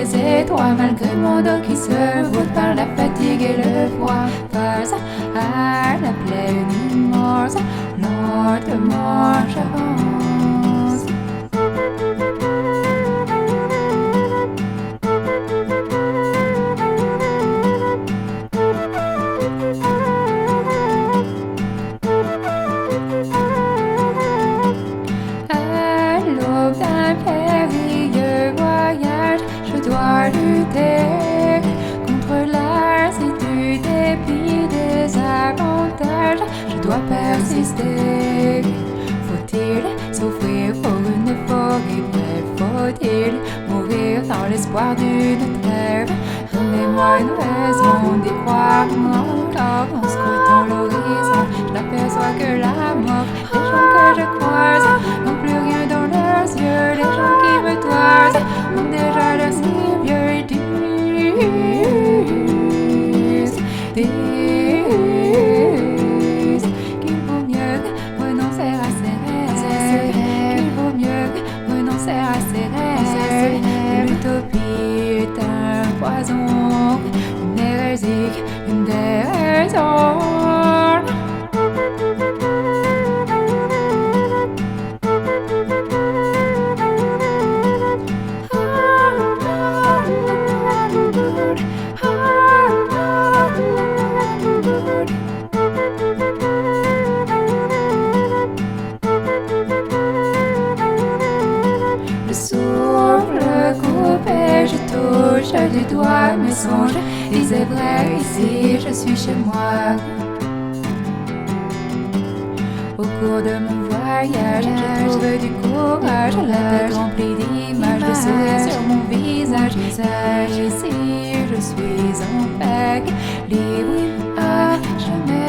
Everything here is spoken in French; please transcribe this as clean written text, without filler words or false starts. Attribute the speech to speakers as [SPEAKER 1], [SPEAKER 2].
[SPEAKER 1] les étroits, malgré mon dos qui se voûte par la fatigue et le froid. Face à la plaine immense, lentement j'avance. À l'aube d'un périlleux voyage, je dois lutter contre lassitude, dépit, désavantage. Je dois persister. Faut-il souffrir pour une forêt brève? Faut-il mourir dans l'espoir d'une trêve? Donnez-moi une raison d'y croire encore. En scrutant l'horizon, je n'aperçois que la mort. Les gens que je croise n'ont plus rien dans leurs yeux. Les gens qui me toisent ont déjà l'air si vieux et disent qu'il vaut mieux renoncer à ses rêves. Qu'il vaut mieux renoncer à ses rêves. L'utopie est un poison, une hérésie, une déraison. Le souffle coupé, je touche du doigt mes songes. Disais vrai, ici je suis chez moi. Au cours de mon voyage, j'ai trouvé du courage, la tête remplie d'images, de sourires sur mon visage. Ici, je suis en paix, libre à jamais.